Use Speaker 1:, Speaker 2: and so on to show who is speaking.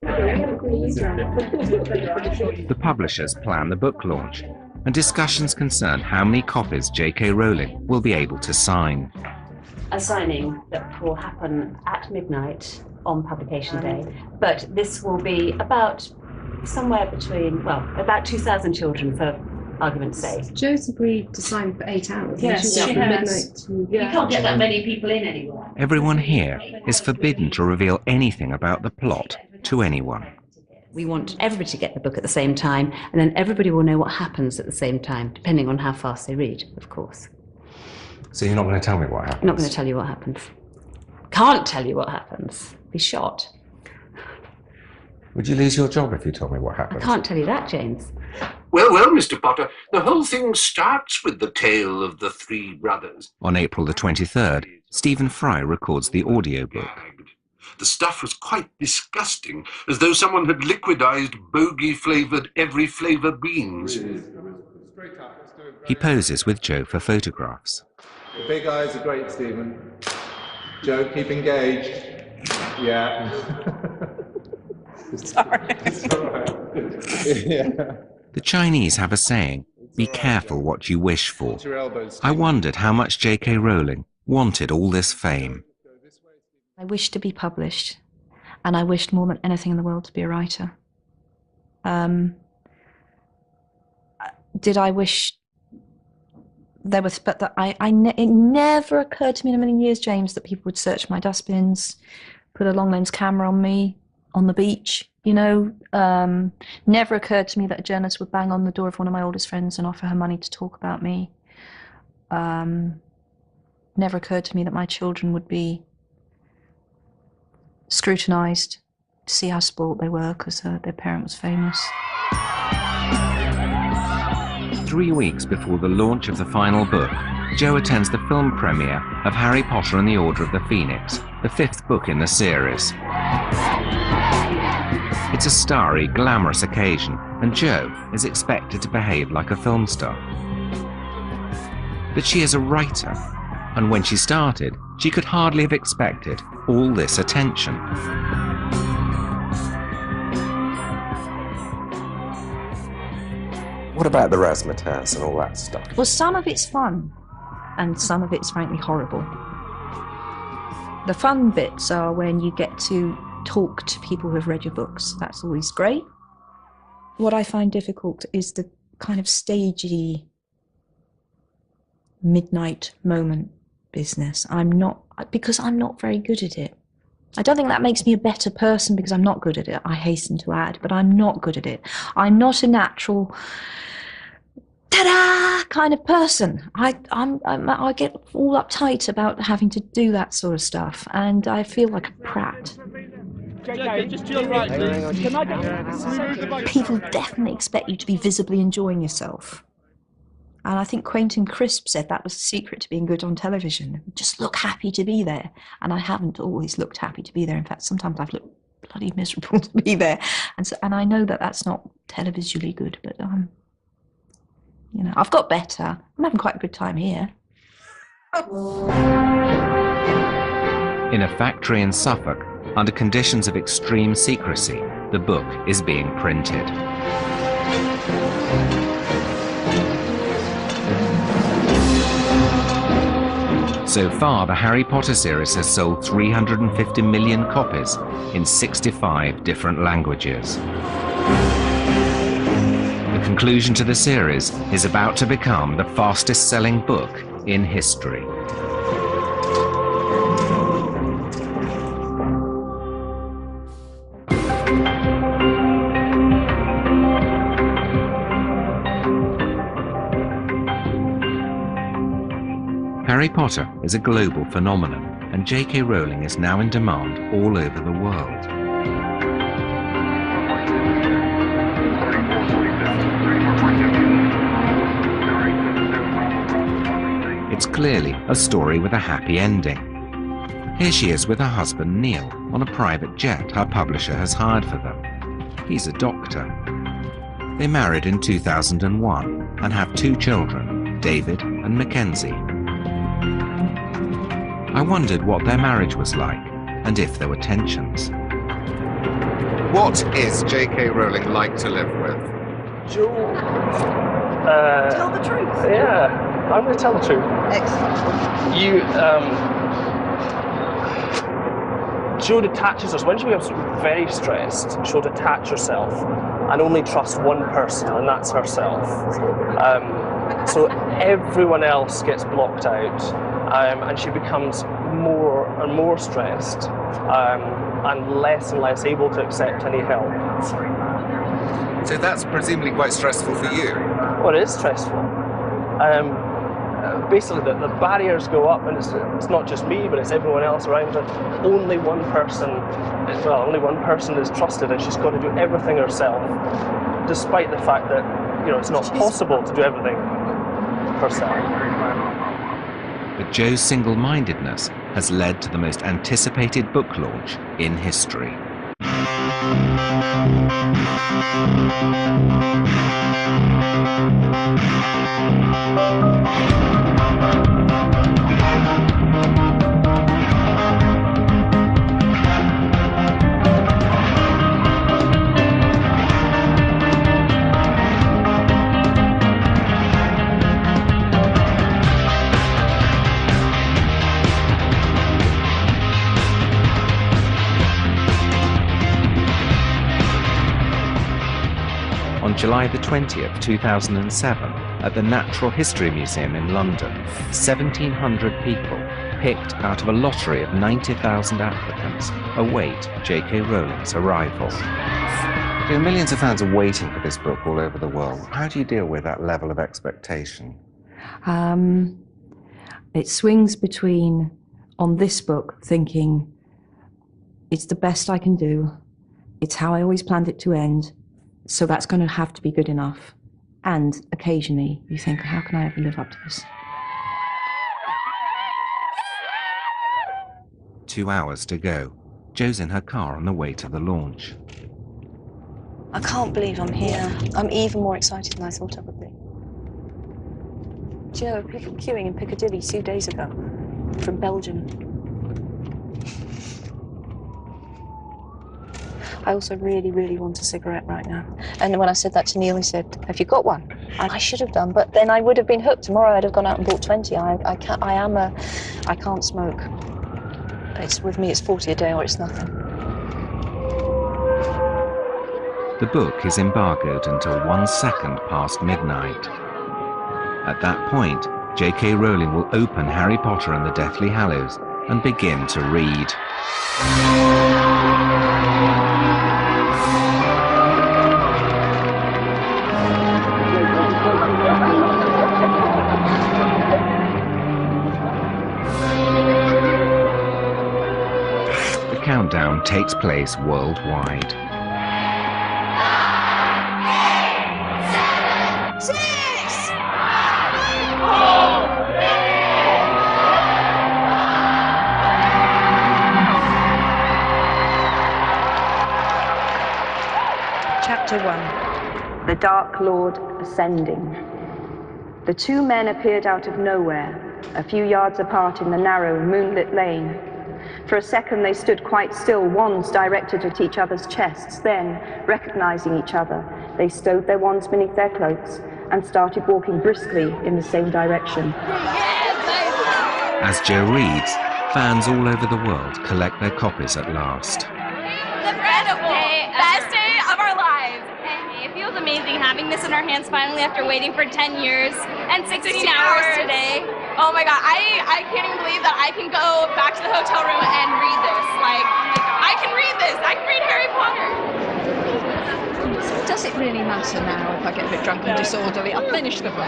Speaker 1: The publishers plan the book launch, and discussions concern how many copies J.K. Rowling will be able to sign.
Speaker 2: A signing that will happen at midnight on publication day, but this will be about somewhere between, well, about 2,000 children for argument's sake.
Speaker 3: Jo's agreed to sign for 8 hours.
Speaker 2: Yes, she has. You can't get that many people in anywhere.
Speaker 1: Everyone here is forbidden to reveal anything about the plot to anyone.
Speaker 2: We want everybody to get the book at the same time, and then everybody will know what happens at the same time, depending on how fast they read, of course.
Speaker 4: So you're not going to tell me what happens?
Speaker 2: I'm not going to tell you what happens. Can't tell you what happens. Be shot.
Speaker 4: Would you lose your job if you told me what
Speaker 2: I
Speaker 4: happens?
Speaker 2: can't tell you that, James.
Speaker 5: Well, Mr. Potter, the whole thing starts with the tale of the three brothers.
Speaker 1: On April the 23rd, Stephen Fry records the audiobook.
Speaker 5: The stuff was quite disgusting, as though someone had liquidized bogey-flavoured every flavour beans.
Speaker 1: He poses with Jo for photographs.
Speaker 6: The big eyes are great, Stephen. Jo, keep engaged. Yeah.
Speaker 2: Sorry.
Speaker 6: It's all right. Yeah.
Speaker 1: The Chinese have a saying, be careful what you wish for. I wondered how much J.K. Rowling wanted all this fame.
Speaker 7: I wished to be published, and I wished more than anything in the world to be a writer. Did I wish there was, but that it never occurred to me in a million years, James, that people would search my dustbins, put a long lens camera on me on the beach, you know. Never occurred to me that a journalist would bang on the door of one of my oldest friends and offer her money to talk about me. Never occurred to me that my children would be scrutinised to see how spoilt they were because their parent was famous.
Speaker 1: 3 weeks before the launch of the final book, Jo attends the film premiere of Harry Potter and the Order of the Phoenix, the 5th book in the series. It's a starry, glamorous occasion, and Jo is expected to behave like a film star. But she is a writer, and when she started, she could hardly have expected all this attention.
Speaker 4: What about the razzmatazz and all that stuff?
Speaker 7: Well, some of it's fun, and some of it's frankly horrible. The fun bits are when you get to talk to people who have read your books. That's always great. What I find difficult is the kind of stagey midnight moment business. Because I'm not very good at it. I don't think that makes me a better person because I'm not good at it, I hasten to add, but I'm not good at it. I'm not a natural ta-da kind of person. I get all uptight about having to do that sort of stuff, and I feel like a prat. People definitely expect you to be visibly enjoying yourself. And I think Quentin Crisp said that was the secret to being good on television. Just look happy to be there. And I haven't always looked happy to be there. In fact, sometimes I've looked bloody miserable to be there. And I know that that's not televisually good, but you know, I've got better. I'm having quite a good time here.
Speaker 1: In a factory in Suffolk, under conditions of extreme secrecy, the book is being printed. So far, the Harry Potter series has sold 350 million copies in 65 different languages. The conclusion to the series is about to become the fastest-selling book in history. Harry Potter is a global phenomenon, and J.K. Rowling is now in demand all over the world. It's clearly a story with a happy ending. Here she is with her husband Neil on a private jet her publisher has hired for them. He's a doctor. They married in 2001 and have 2 children, David and Mackenzie. I wondered what their marriage was like and if there were tensions. What is J.K. Rowling like to live with?
Speaker 8: Joe.
Speaker 7: Tell the truth.
Speaker 8: Yeah, I'm going to tell the truth.
Speaker 7: Excellent.
Speaker 8: Joe detaches us. When she becomes very stressed, she'll detach herself and only trust one person, and that's herself. So everyone else gets blocked out, and she becomes more and more stressed, and less able to accept any help.
Speaker 1: So that's presumably quite stressful for you.
Speaker 8: Well, it is stressful. Basically, the barriers go up, and it's not just me, but it's everyone else around her. Only one person is trusted, and she's got to do everything herself, despite the fact that it's not possible to do everything herself.
Speaker 1: But Joe's single-mindedness has led to the most anticipated book launch in history. On July the 20th, 2007, at the Natural History Museum in London, 1,700 people, picked out of a lottery of 90,000 applicants, await J.K. Rowling's arrival. Millions of fans are waiting for this book all over the world. How do you deal with that level of expectation?
Speaker 7: It swings between, on this book, thinking, it's the best I can do, it's how I always planned it to end, so that's going to have to be good enough. And occasionally you think, how can I ever live up to this?
Speaker 1: 2 hours to go. Joe's in her car on the way to the launch.
Speaker 7: I can't believe I'm here. I'm even more excited than I thought I would be. Do you know, people queuing in Piccadilly 2 days ago from Belgium. I also really, really want a cigarette right now. And when I said that to Neil, he said, have you got one? And I should have done, but then I would have been hooked. Tomorrow I'd have gone out and bought 20. I can't smoke. With me, it's 40 a day or it's nothing.
Speaker 1: The book is embargoed until 1 second past midnight. At that point, J.K. Rowling will open Harry Potter and the Deathly Hallows and begin to read. The countdown takes place worldwide.
Speaker 7: 6! Chapter 1. The Dark Lord Ascending. The two men appeared out of nowhere, a few yards apart in the narrow, moonlit lane. For a second they stood quite still, wands directed at each other's chests. Then, recognizing each other, they stowed their wands beneath their cloaks and started walking briskly in the same direction.
Speaker 1: As Joe reads, fans all over the world collect their copies at last.
Speaker 9: Incredible! Best day of our lives! It feels amazing having this in our hands finally after waiting for 10 years and 16 hours today. Oh my god, I can't even believe that I can go back to the hotel room and read this. Like, I can read this! I can read Harry Potter!
Speaker 3: Does it really matter now if I get a bit drunk and disorderly? I'll finish the book.